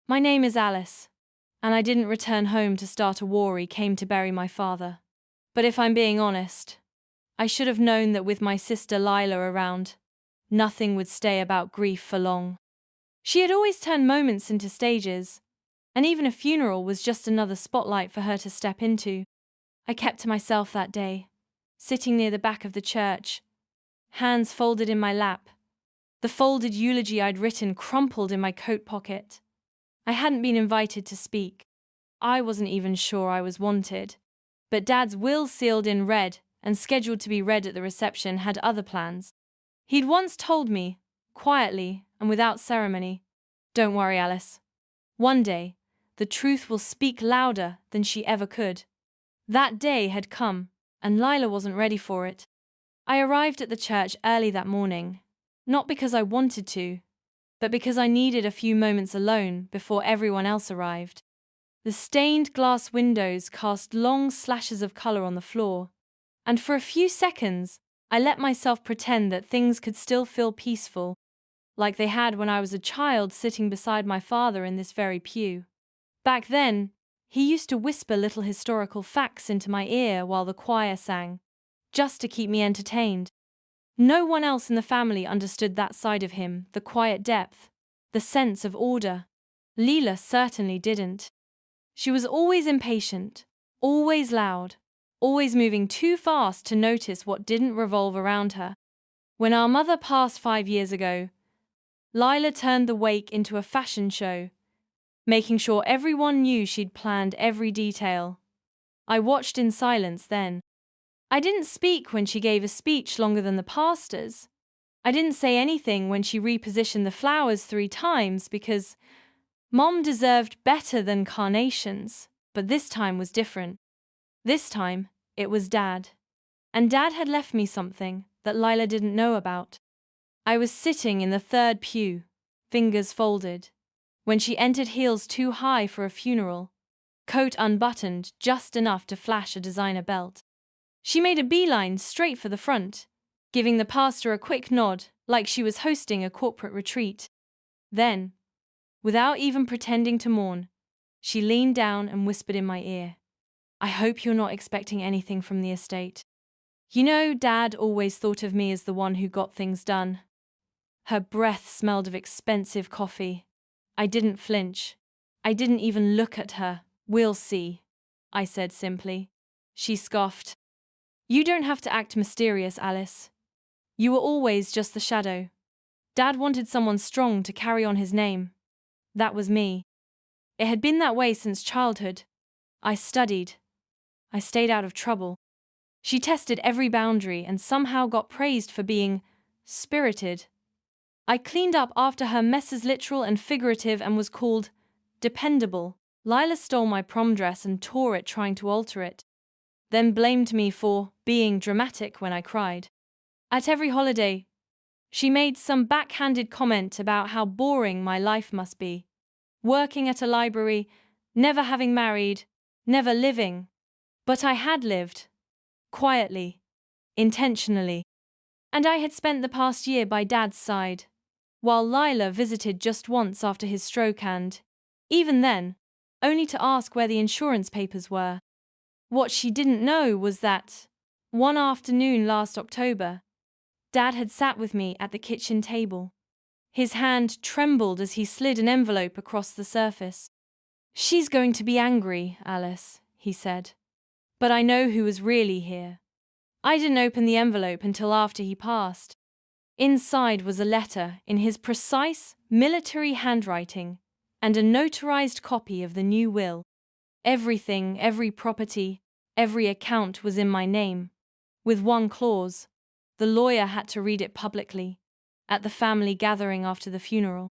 My name is Alice, and I didn't return home to start a war. He came to bury my father. But if I'm being honest, I should have known that with my sister Lila around, nothing would stay about grief for long. She had always turned moments into stages, and even a funeral was just another spotlight for her to step into. I kept to myself that day, sitting near the back of the church, hands folded in my lap, the folded eulogy I'd written crumpled in my coat pocket. I hadn't been invited to speak. I wasn't even sure I was wanted. But Dad's will, sealed in red and scheduled to be read at the reception, had other plans. He'd once told me, quietly and without ceremony, "Don't worry, Alice. One day, the truth will speak louder than she ever could." That day had come, and Lila wasn't ready for it. I arrived at the church early that morning, not because I wanted to, but because I needed a few moments alone before everyone else arrived. The stained glass windows cast long slashes of color on the floor, and for a few seconds, I let myself pretend that things could still feel peaceful, like they had when I was a child sitting beside my father in this very pew. Back then, he used to whisper little historical facts into my ear while the choir sang, just to keep me entertained. No one else in the family understood that side of him, the quiet depth, the sense of order. Leela certainly didn't. She was always impatient, always loud, always moving too fast to notice what didn't revolve around her. When our mother passed 5 years ago, Lila turned the wake into a fashion show, making sure everyone knew she'd planned every detail. I watched in silence then. I didn't speak when she gave a speech longer than the pastor's. I didn't say anything when she repositioned the flowers 3 times because Mom deserved better than carnations, but this time was different. This time, it was Dad. And Dad had left me something that Lila didn't know about. I was sitting in the 3rd pew, fingers folded, when she entered, heels too high for a funeral, coat unbuttoned just enough to flash a designer belt. She made a beeline straight for the front, giving the pastor a quick nod like she was hosting a corporate retreat. Then, without even pretending to mourn, she leaned down and whispered in my ear, "I hope you're not expecting anything from the estate. You know, Dad always thought of me as the one who got things done." Her breath smelled of expensive coffee. I didn't flinch. I didn't even look at her. "We'll see," I said simply. She scoffed. "You don't have to act mysterious, Alice. You were always just the shadow. Dad wanted someone strong to carry on his name. That was me. It had been that way since childhood. I studied. I stayed out of trouble. She tested every boundary and somehow got praised for being spirited. I cleaned up after her messes, literal and figurative, and was called dependable. Lila stole my prom dress and tore it trying to alter it, then blamed me for being dramatic when I cried. At every holiday, she made some backhanded comment about how boring my life must be. Working at a library, never having married, never living. But I had lived. Quietly. Intentionally. And I had spent the past year by Dad's side, while Lila visited just once after his stroke and, even then, only to ask where the insurance papers were. What she didn't know was that, one afternoon last October, Dad had sat with me at the kitchen table. His hand trembled as he slid an envelope across the surface. "She's going to be angry, Alice," he said. "But I know who was really here." I didn't open the envelope until after he passed. Inside was a letter in his precise, military handwriting and a notarized copy of the new will. Everything, every property, every account was in my name, with one clause. The lawyer had to read it publicly, at the family gathering after the funeral.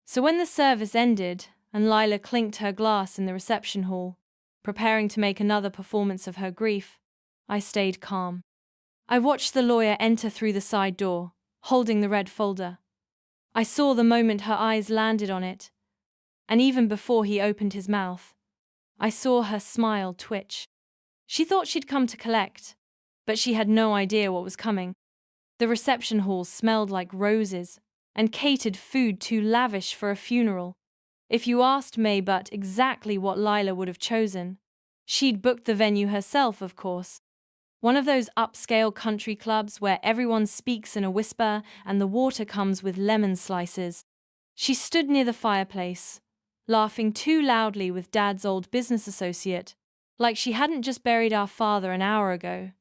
So when the service ended and Lila clinked her glass in the reception hall, preparing to make another performance of her grief, I stayed calm. I watched the lawyer enter through the side door, holding the red folder. I saw the moment her eyes landed on it, and even before he opened his mouth, I saw her smile twitch. She thought she'd come to collect, but she had no idea what was coming. The reception hall smelled like roses and catered food too lavish for a funeral. If you asked May but exactly what Lila would have chosen, she'd booked the venue herself, of course. One of those upscale country clubs where everyone speaks in a whisper and the water comes with lemon slices. She stood near the fireplace, laughing too loudly with Dad's old business associate, like she hadn't just buried our father an hour ago.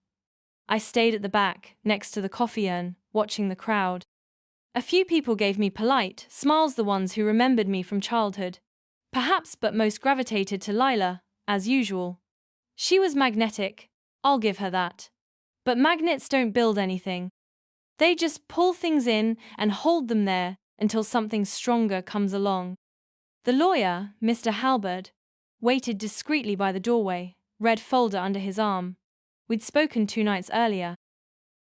I stayed at the back, next to the coffee urn, watching the crowd. A few people gave me polite smiles, the ones who remembered me from childhood. Perhaps, but most gravitated to Lila, as usual. She was magnetic, I'll give her that. But magnets don't build anything. They just pull things in and hold them there until something stronger comes along. The lawyer, Mr. Halberd, waited discreetly by the doorway, red folder under his arm. We'd spoken 2 nights earlier.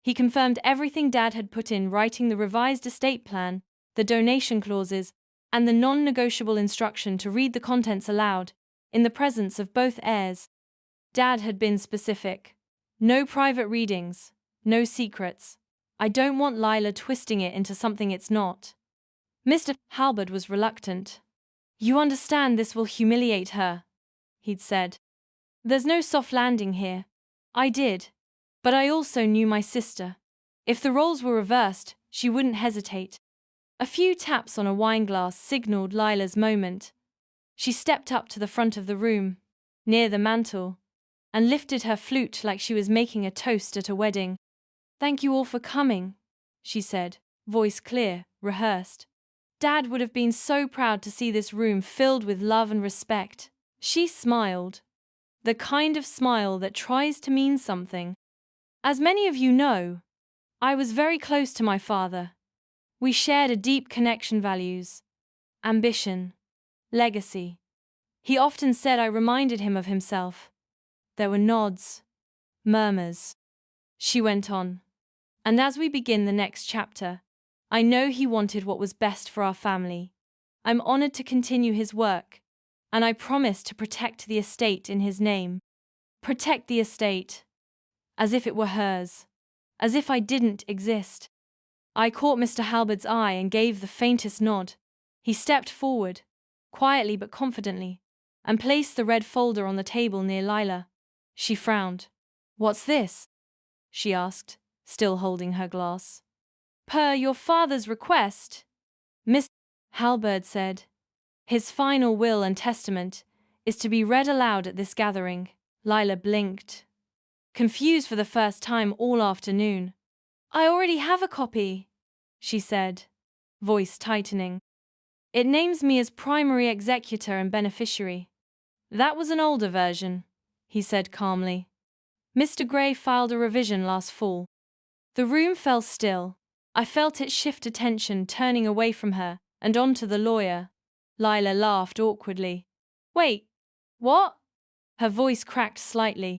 He confirmed everything Dad had put in writing: the revised estate plan, the donation clauses, and the non-negotiable instruction to read the contents aloud, in the presence of both heirs. Dad had been specific. No private readings, no secrets. I don't want Lila twisting it into something it's not. Mr. Halberd was reluctant. You understand this will humiliate her, he'd said. There's no soft landing here. I did. But I also knew my sister. If the roles were reversed, she wouldn't hesitate. A few taps on a wineglass signaled Lila's moment. She stepped up to the front of the room, near the mantel, and lifted her flute like she was making a toast at a wedding. Thank you all for coming, she said, voice clear, rehearsed. Dad would have been so proud to see this room filled with love and respect. She smiled. The kind of smile that tries to mean something. As many of you know, I was very close to my father. We shared a deep connection: values, ambition, legacy. He often said I reminded him of himself. There were nods, murmurs. She went on. And as we begin the next chapter, I know he wanted what was best for our family. I'm honored to continue his work, and I promise to protect the estate in his name. Protect the estate. As if it were hers. As if I didn't exist. I caught Mr. Halberd's eye and gave the faintest nod. He stepped forward, quietly but confidently, and placed the red folder on the table near Lila. She frowned. What's this? She asked, still holding her glass. Per your father's request, Mr. Halberd said. His final will and testament is to be read aloud at this gathering. Lila blinked, confused for the first time all afternoon. I already have a copy, she said, voice tightening. It names me as primary executor and beneficiary. That was an older version, he said calmly. Mr. Gray filed a revision last fall. The room fell still. I felt it shift attention, turning away from her and onto the lawyer. Lila laughed awkwardly. Wait, what? Her voice cracked slightly.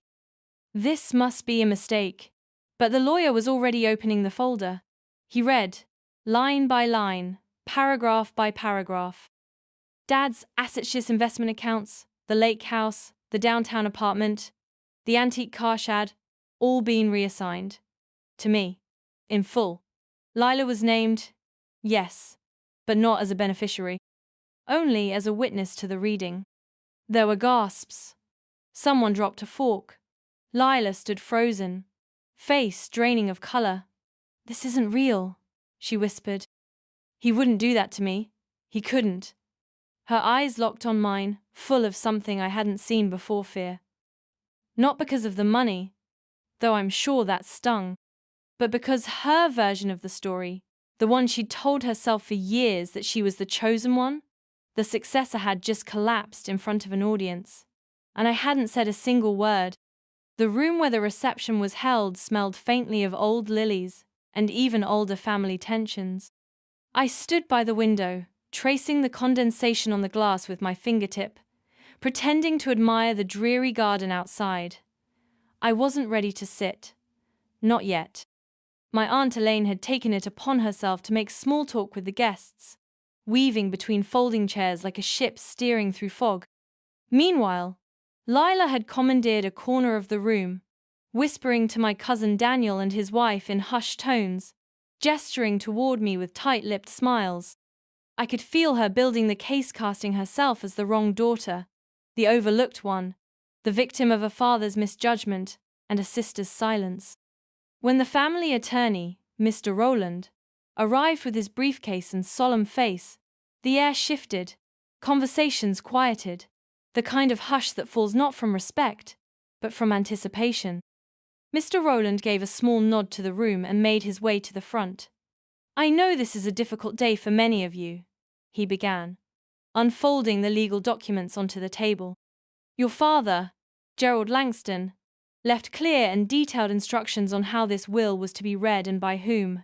This must be a mistake. But the lawyer was already opening the folder. He read, line by line, paragraph by paragraph. Dad's asset-shis investment accounts, the lake house, the downtown apartment, the antique car shed, all being reassigned. To me. In full. Lila was named, yes, but not as a beneficiary. Only as a witness to the reading. There were gasps. Someone dropped a fork. Lila stood frozen, face draining of color. This isn't real, she whispered. He wouldn't do that to me. He couldn't. Her eyes locked on mine, full of something I hadn't seen before: fear. Not because of the money, though I'm sure that stung, but because her version of the story, the one she'd told herself for years that she was the chosen one, the successor, had just collapsed in front of an audience. And I hadn't said a single word. The room where the reception was held smelled faintly of old lilies and even older family tensions. I stood by the window, tracing the condensation on the glass with my fingertip, pretending to admire the dreary garden outside. I wasn't ready to sit. Not yet. My Aunt Elaine had taken it upon herself to make small talk with the guests, weaving between folding chairs like a ship steering through fog. Meanwhile, Lila had commandeered a corner of the room, whispering to my cousin Daniel and his wife in hushed tones, gesturing toward me with tight-lipped smiles. I could feel her building the case, casting herself as the wrong daughter, the overlooked one, the victim of a father's misjudgment and a sister's silence. When the family attorney, Mr. Rowland, arrived with his briefcase and solemn face, the air shifted, conversations quieted, the kind of hush that falls not from respect, but from anticipation. Mr. Rowland gave a small nod to the room and made his way to the front. "I know this is a difficult day for many of you," he began, unfolding the legal documents onto the table. "Your father, Gerald Langston, left clear and detailed instructions on how this will was to be read and by whom.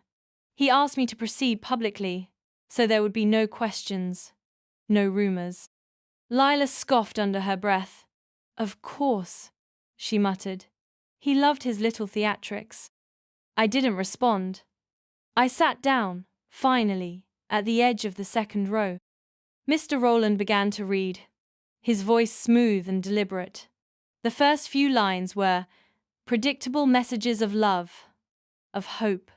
He asked me to proceed publicly, so there would be no questions, no rumors." Lila scoffed under her breath. "Of course," she muttered. "He loved his little theatrics." I didn't respond. I sat down, finally, at the edge of the second row. Mr. Rowland began to read, his voice smooth and deliberate. The first few lines were predictable messages of love, of hope,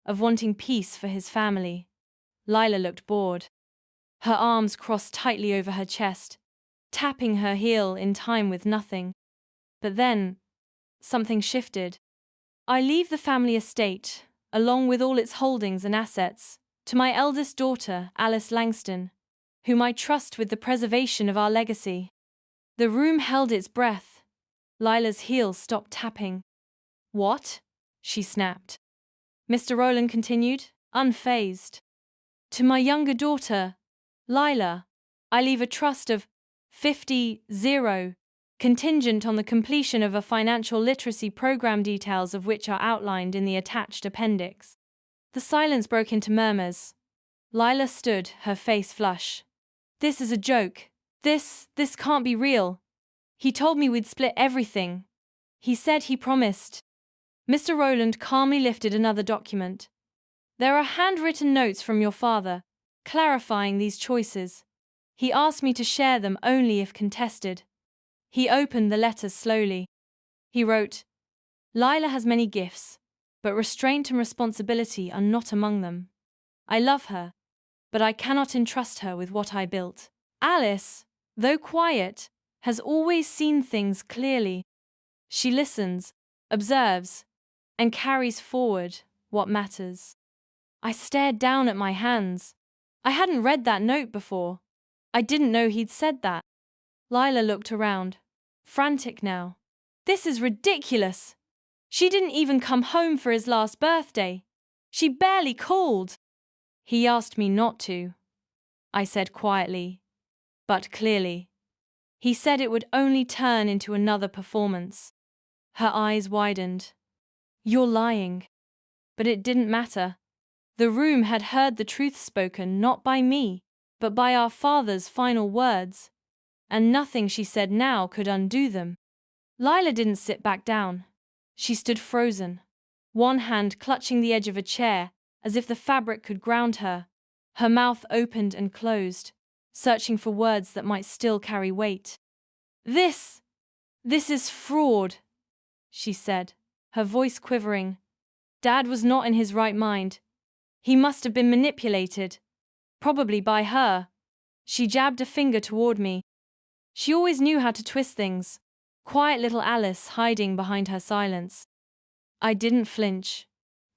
of wanting peace for his family. Lila looked bored. Her arms crossed tightly over her chest, tapping her heel in time with nothing. But then, something shifted. "I leave the family estate, along with all its holdings and assets, to my eldest daughter, Alice Langston, whom I trust with the preservation of our legacy." The room held its breath. Lila's heels stopped tapping. "What?" she snapped. Mr. Rowland continued, unfazed. "To my younger daughter, Lila, I leave a trust of 50, contingent on the completion of a financial literacy program, details of which are outlined in the attached appendix." The silence broke into murmurs. Lila stood, her face flush. "This is a joke. This can't be real. He told me we'd split everything. He said he promised." Mr. Rowland calmly lifted another document. "There are handwritten notes from your father, clarifying these choices. He asked me to share them only if contested." He opened the letters slowly. He wrote, "Lila has many gifts, but restraint and responsibility are not among them. I love her, but I cannot entrust her with what I built. Alice, though quiet, has always seen things clearly. She listens, observes, and carries forward what matters." I stared down at my hands. I hadn't read that note before. I didn't know he'd said that. Lila looked around, frantic now. "This is ridiculous. She didn't even come home for his last birthday. She barely called." "He asked me not to," I said quietly, but clearly. "He said it would only turn into another performance." Her eyes widened. "You're lying." But it didn't matter. The room had heard the truth spoken not by me, but by our father's final words, and nothing she said now could undo them. Lila didn't sit back down. She stood frozen, one hand clutching the edge of a chair as if the fabric could ground her. Her mouth opened and closed, searching for words that might still carry weight. This is fraud," she said, her voice quivering. "Dad was not in his right mind. He must have been manipulated, probably by her." She jabbed a finger toward me. She always knew how to twist things. Quiet little Alice hiding behind her silence. I didn't flinch.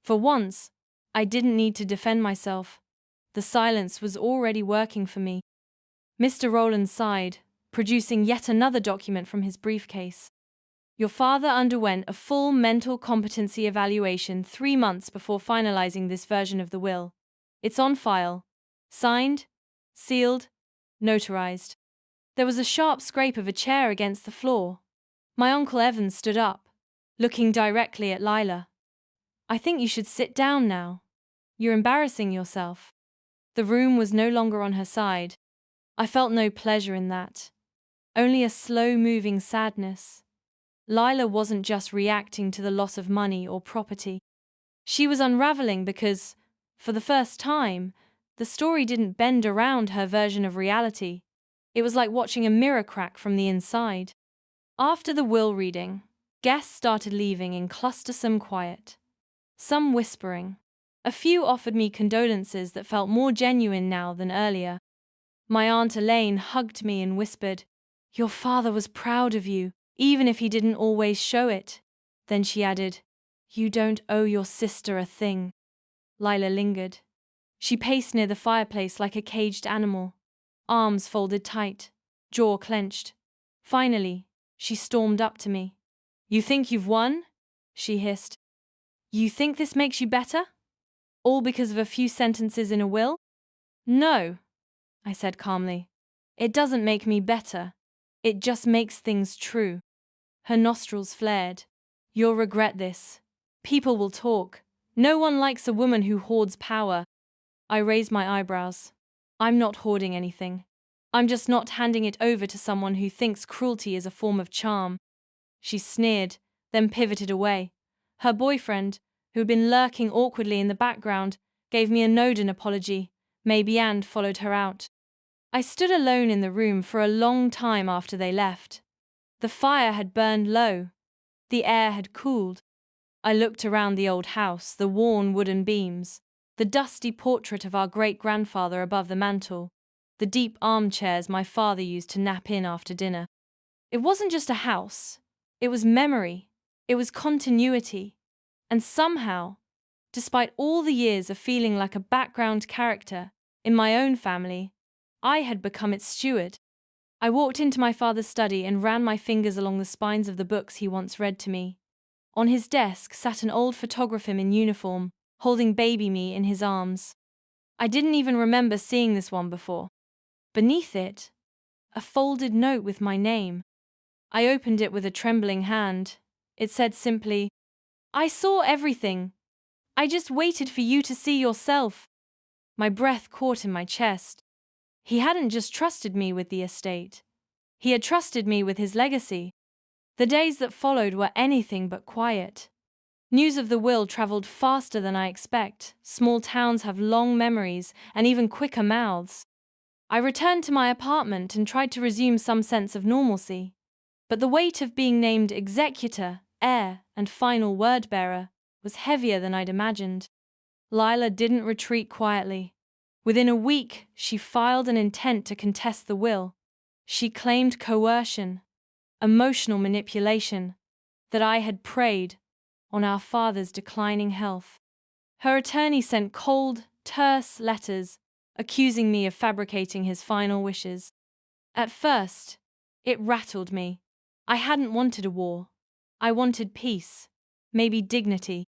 For once, I didn't need to defend myself. The silence was already working for me. Mr. Rowland sighed, producing yet another document from his briefcase. "Your father underwent a full mental competency evaluation 3 months before finalizing this version of the will. It's on file. Signed, sealed, notarized." There was a sharp scrape of a chair against the floor. My Uncle Evan stood up, looking directly at Lila. "I think you should sit down now. You're embarrassing yourself." The room was no longer on her side. I felt no pleasure in that. Only a slow-moving sadness. Lila wasn't just reacting to the loss of money or property. She was unraveling because, for the first time, the story didn't bend around her version of reality. It was like watching a mirror crack from the inside. After the will reading, guests started leaving in clustersome quiet. Some whispering, A few offered me condolences that felt more genuine now than earlier. My Aunt Elaine hugged me and whispered, "Your father was proud of you, even if he didn't always show it." Then she added, "You don't owe your sister a thing." Lila lingered. She paced near the fireplace like a caged animal, arms folded tight, jaw clenched. Finally, she stormed up to me. "You think you've won?" she hissed. "You think this makes you better? All because of a few sentences in a will?" "No," I said calmly. "It doesn't make me better. It just makes things true." Her nostrils flared. "You'll regret this. People will talk. No one likes a woman who hoards power." I raised my eyebrows. "I'm not hoarding anything. I'm just not handing it over to someone who thinks cruelty is a form of charm." She sneered, then pivoted away. Her boyfriend, who had been lurking awkwardly in the background, gave me a nod and apology. Maybe and followed her out. I stood alone in the room for a long time after they left. The fire had burned low. The air had cooled. I looked around the old house, the worn wooden beams, the dusty portrait of our great-grandfather above the mantel, the deep armchairs my father used to nap in after dinner. It wasn't just a house. It was memory. It was continuity. And somehow, despite all the years of feeling like a background character in my own family, I had become its steward. I walked into my father's study and ran my fingers along the spines of the books he once read to me. On his desk sat an old photographer in uniform, holding baby me in his arms. I didn't even remember seeing this one before. Beneath it, a folded note with my name. I opened it with a trembling hand. It said simply, "I saw everything. I just waited for you to see yourself." My breath caught in my chest. He hadn't just trusted me with the estate. He had trusted me with his legacy. The days that followed were anything but quiet. News of the will traveled faster than I expect. Small towns have long memories and even quicker mouths. I returned to my apartment and tried to resume some sense of normalcy. But the weight of being named executor, heir, and final word-bearer was heavier than I'd imagined. Lila didn't retreat quietly. Within a week, she filed an intent to contest the will. She claimed coercion, emotional manipulation, that I had preyed on our father's declining health. Her attorney sent cold, terse letters accusing me of fabricating his final wishes. At first, it rattled me. I hadn't wanted a war. I wanted peace, maybe dignity.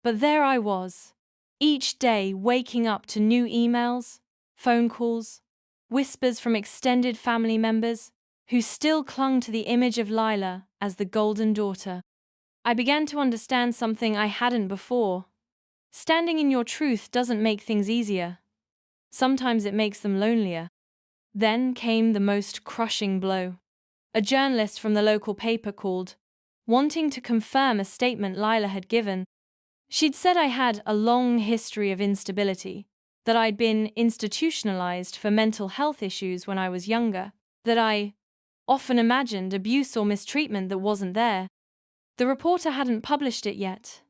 But there I was, each day waking up to new emails, phone calls, whispers from extended family members who still clung to the image of Lila as the golden daughter. I began to understand something I hadn't before. Standing in your truth doesn't make things easier. Sometimes it makes them lonelier. Then came the most crushing blow. A journalist from the local paper called, wanting to confirm a statement Lila had given. She'd said I had a long history of instability, that I'd been institutionalized for mental health issues when I was younger, that I often imagined abuse or mistreatment that wasn't there. The reporter hadn't published it yet.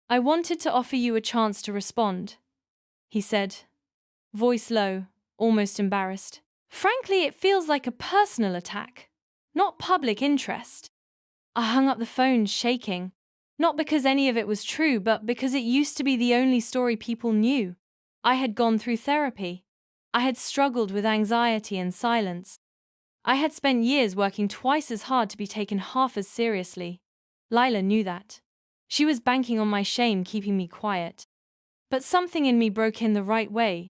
"I wanted to offer you a chance to respond," he said, voice low, almost embarrassed. "Frankly, it feels like a personal attack, not public interest." I hung up the phone shaking. Not because any of it was true, but because it used to be the only story people knew. I had gone through therapy. I had struggled with anxiety and silence. I had spent years working twice as hard to be taken half as seriously. Lila knew that. She was banking on my shame keeping me quiet. But something in me broke in the right way.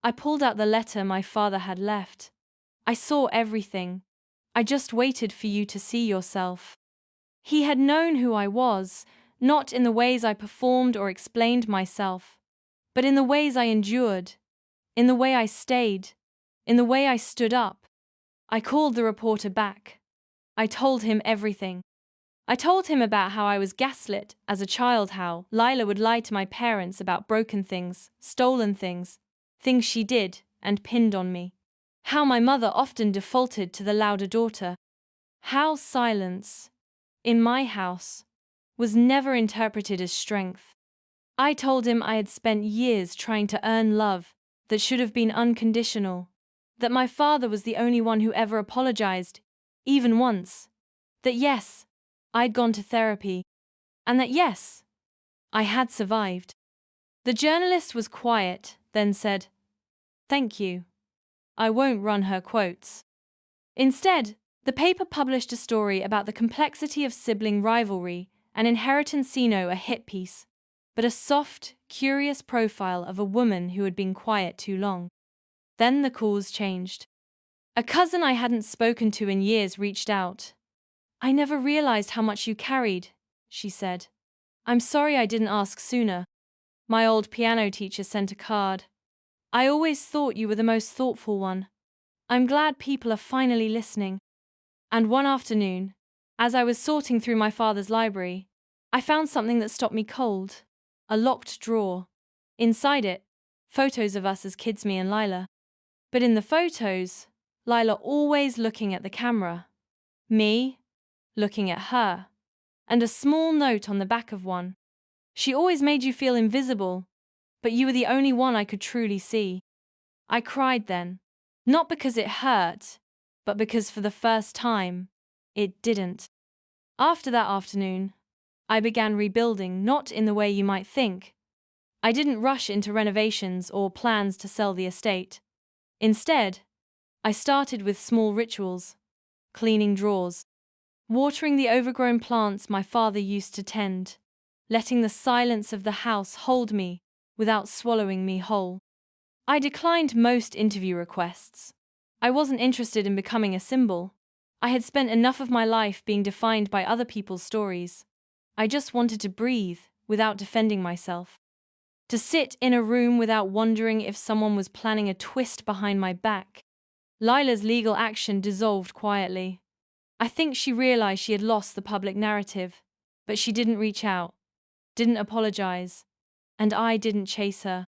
I pulled out the letter my father had left. I saw everything. "I just waited for you to see yourself." He had known who I was, not in the ways I performed or explained myself, but in the ways I endured, in the way I stayed, in the way I stood up. I called the reporter back. I told him everything. I told him about how I was gaslit as a child, how Lila would lie to my parents about broken things, stolen things, things she did and pinned on me. How my mother often defaulted to the louder daughter. How silence, in my house, was never interpreted as strength. I told him I had spent years trying to earn love that should have been unconditional, that my father was the only one who ever apologized, even once, that yes, I'd gone to therapy, and that yes, I had survived. The journalist was quiet, then said, "Thank you. I won't run her quotes." Instead, the paper published a story about the complexity of sibling rivalry and inheritance, a hit piece, but a soft, curious profile of a woman who had been quiet too long. Then the cause changed. A cousin I hadn't spoken to in years reached out. "I never realized how much you carried," she said. "I'm sorry I didn't ask sooner. My old piano teacher sent a card. I always thought you were the most thoughtful one. I'm glad people are finally listening." And one afternoon, as I was sorting through my father's library, I found something that stopped me cold. A locked drawer. Inside it, photos of us as kids, me and Lila. But in the photos, Lila always looking at the camera. Me, looking at her. And a small note on the back of one. "She always made you feel invisible, but you were the only one I could truly see." I cried then. Not because it hurt, but because for the first time, it didn't. After that afternoon, I began rebuilding, not in the way you might think. I didn't rush into renovations or plans to sell the estate. Instead, I started with small rituals: cleaning drawers, watering the overgrown plants my father used to tend, letting the silence of the house hold me without swallowing me whole. I declined most interview requests. I wasn't interested in becoming a symbol. I had spent enough of my life being defined by other people's stories. I just wanted to breathe without defending myself. To sit in a room without wondering if someone was planning a twist behind my back. Lila's legal action dissolved quietly. I think she realized she had lost the public narrative, but she didn't reach out, didn't apologize, and I didn't chase her.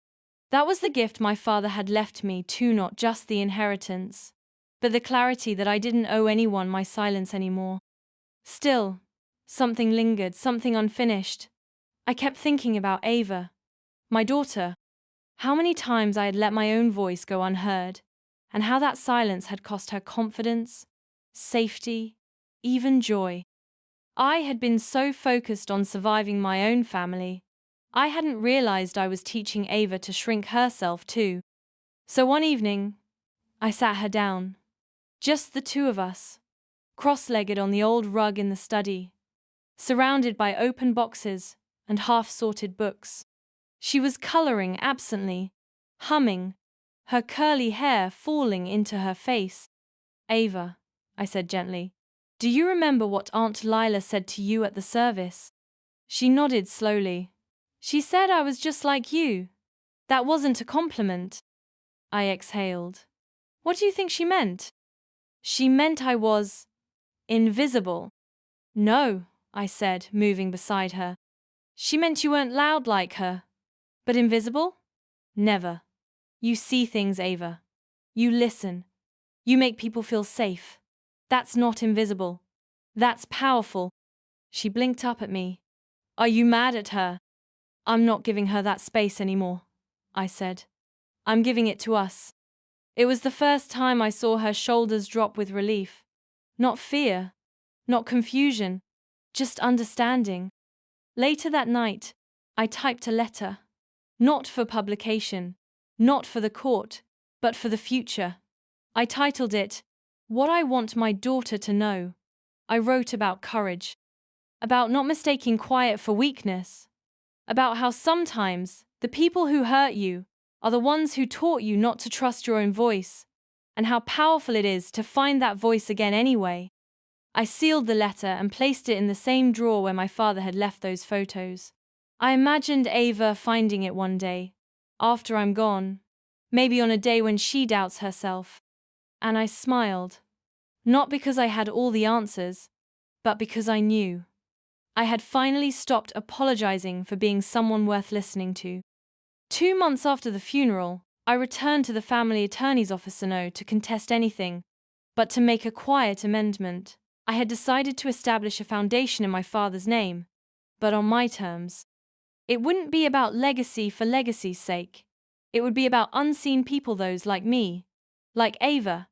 That was the gift my father had left me too, not just the inheritance, but the clarity that I didn't owe anyone my silence anymore. Still, something lingered, something unfinished. I kept thinking about Ava, my daughter. How many times I had let my own voice go unheard, and how that silence had cost her confidence, safety, even joy. I had been so focused on surviving my own family, I hadn't realized I was teaching Ava to shrink herself too. So one evening, I sat her down. Just the two of us, cross-legged on the old rug in the study, surrounded by open boxes and half-sorted books. She was coloring absently, humming, her curly hair falling into her face. "Ava," I said gently, "do you remember what Aunt Lila said to you at the service?" She nodded slowly. "She said I was just like you. That wasn't a compliment." I exhaled. "What do you think she meant?" "She meant I was invisible." "No," I said, moving beside her. "She meant you weren't loud like her. But invisible? Never. You see things, Ava. You listen. You make people feel safe. That's not invisible. That's powerful." She blinked up at me. "Are you mad at her?" "I'm not giving her that space anymore," I said. "I'm giving it to us." It was the first time I saw her shoulders drop with relief. Not fear, not confusion, just understanding. Later that night, I typed a letter. Not for publication, not for the court, but for the future. I titled it, "What I Want My Daughter to Know." I wrote about courage, about not mistaking quiet for weakness, about how sometimes the people who hurt you are the ones who taught you not to trust your own voice, and how powerful it is to find that voice again anyway. I sealed the letter and placed it in the same drawer where my father had left those photos. I imagined Ava finding it one day, after I'm gone, maybe on a day when she doubts herself. And I smiled. Not because I had all the answers, but because I knew. I had finally stopped apologizing for being someone worth listening to. 2 months after the funeral, I returned to the family attorney's office to contest anything, but to make a quiet amendment. I had decided to establish a foundation in my father's name, but on my terms. It wouldn't be about legacy for legacy's sake. It would be about unseen people, those like me, like Ava,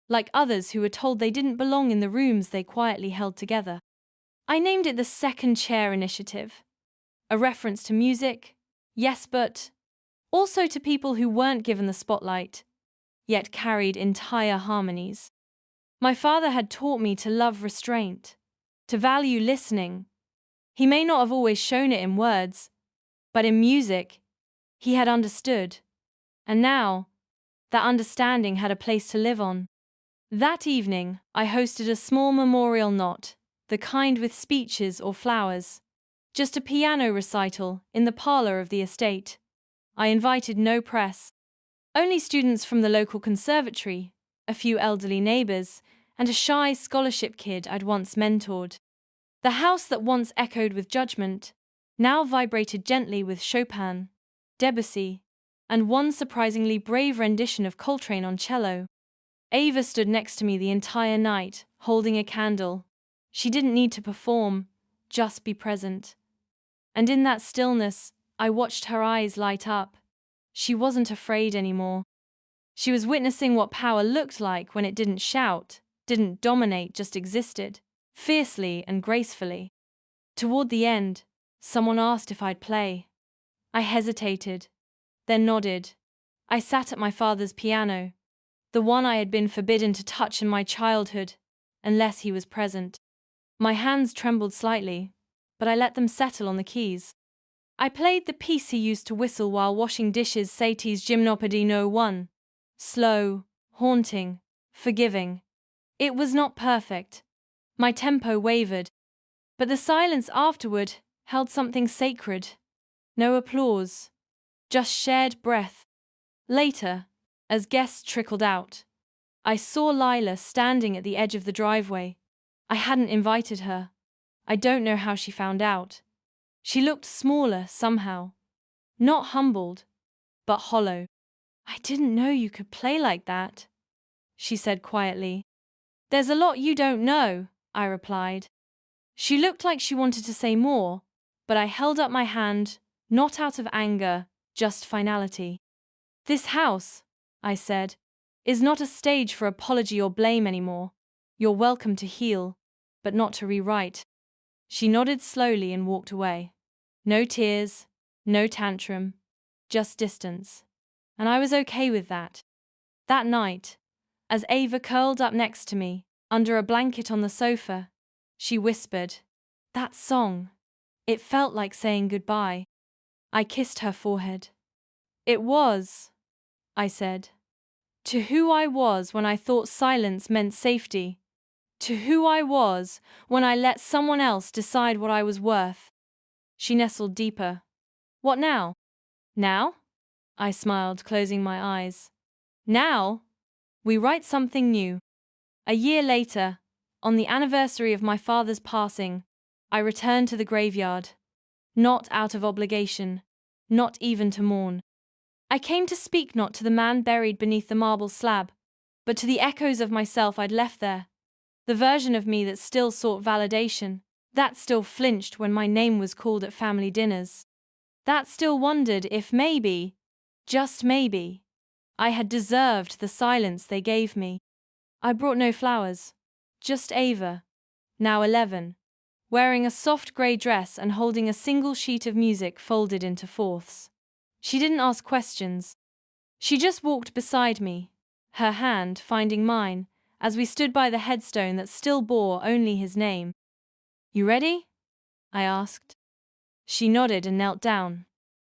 like others who were told they didn't belong in the rooms they quietly held together. I named it the Second Chair Initiative, a reference to music, yes, but also to people who weren't given the spotlight, yet carried entire harmonies. My father had taught me to love restraint, to value listening. He may not have always shown it in words, but in music, he had understood. And now, that understanding had a place to live on. That evening, I hosted a small memorial, not the kind with speeches or flowers, just a piano recital in the parlor of the estate. I invited no press, only students from the local conservatory, a few elderly neighbors, and a shy scholarship kid I'd once mentored. The house that once echoed with judgment now vibrated gently with Chopin, Debussy, and one surprisingly brave rendition of Coltrane on cello. Ava stood next to me the entire night, holding a candle. She didn't need to perform, just be present. And in that stillness, I watched her eyes light up. She wasn't afraid anymore. She was witnessing what power looked like when it didn't shout, didn't dominate, just existed, fiercely and gracefully. Toward the end, someone asked if I'd play. I hesitated, then nodded. I sat at my father's piano, the one I had been forbidden to touch in my childhood, unless he was present. My hands trembled slightly, but I let them settle on the keys. I played the piece he used to whistle while washing dishes, Satie's Gymnopédie No. 1. Slow, haunting, forgiving. It was not perfect. My tempo wavered, but the silence afterward held something sacred. No applause, just shared breath. Later, as guests trickled out, I saw Lila standing at the edge of the driveway. I hadn't invited her. I don't know how she found out. She looked smaller somehow. Not humbled, but hollow. "I didn't know you could play like that," she said quietly. "There's a lot you don't know," I replied. She looked like she wanted to say more, but I held up my hand, not out of anger, just finality. "This house," I said, "is not a stage for apology or blame anymore. You're welcome to heal, but not to rewrite." She nodded slowly and walked away. No tears, no tantrum, just distance. And I was okay with that. That night, as Ava curled up next to me, under a blanket on the sofa, she whispered, "That song. It felt like saying goodbye." I kissed her forehead. "It was," I said, "to who I was when I thought silence meant safety. To who I was when I let someone else decide what I was worth." She nestled deeper. "What now?" "Now?" I smiled, closing my eyes. "Now, we write something new." A year later, on the anniversary of my father's passing, I returned to the graveyard. Not out of obligation, not even to mourn. I came to speak not to the man buried beneath the marble slab, but to the echoes of myself I'd left there. The version of me that still sought validation, that still flinched when my name was called at family dinners, that still wondered if maybe, just maybe, I had deserved the silence they gave me. I brought no flowers, just Ava, now 11, wearing a soft grey dress and holding a single sheet of music folded into fourths. She didn't ask questions. She just walked beside me, her hand finding mine, as we stood by the headstone that still bore only his name. "You ready?" I asked. She nodded and knelt down,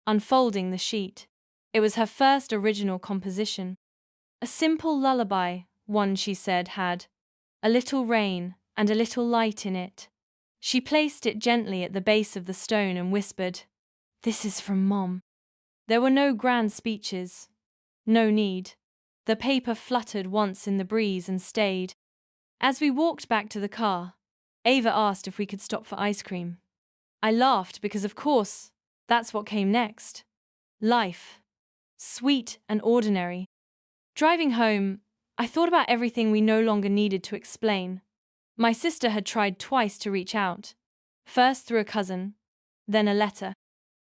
unfolding the sheet. It was her first original composition. A simple lullaby, one she said had a little rain and a little light in it. She placed it gently at the base of the stone and whispered, "This is from Mom." There were no grand speeches. No need. The paper fluttered once in the breeze and stayed. As we walked back to the car, Ava asked if we could stop for ice cream. I laughed because, of course, that's what came next. Life. Sweet and ordinary. Driving home, I thought about everything we no longer needed to explain. My sister had tried twice to reach out. First through a cousin, then a letter.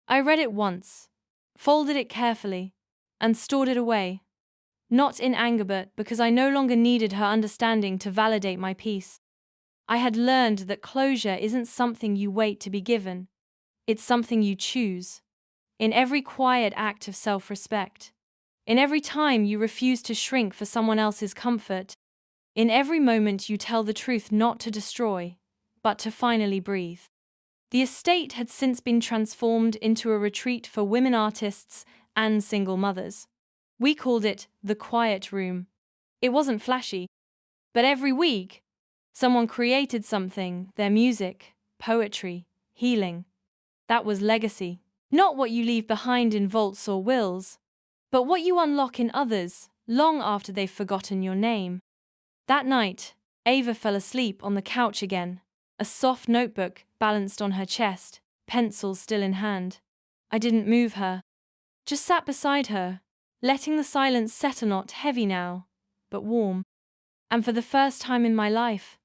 I read it once, folded it carefully, and stored it away. Not in anger, but because I no longer needed her understanding to validate my peace. I had learned that closure isn't something you wait to be given, it's something you choose. In every quiet act of self-respect, in every time you refuse to shrink for someone else's comfort, in every moment you tell the truth not to destroy, but to finally breathe. The estate had since been transformed into a retreat for women artists and single mothers. We called it the Quiet Room. It wasn't flashy, but every week, someone created something, their music, poetry, healing. That was legacy. Not what you leave behind in vaults or wills, but what you unlock in others long after they've forgotten your name. That night, Ava fell asleep on the couch again, a soft notebook balanced on her chest, pencil still in hand. I didn't move her, just sat beside her, letting the silence settle, not heavy now, but warm. And for the first time in my life,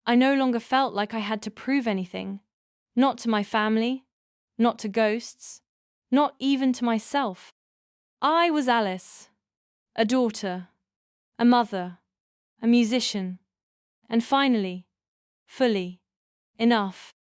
I no longer felt like I had to prove anything. Not to my family, not to ghosts, not even to myself. I was Alice, a daughter, a mother, a musician, and finally, fully, enough.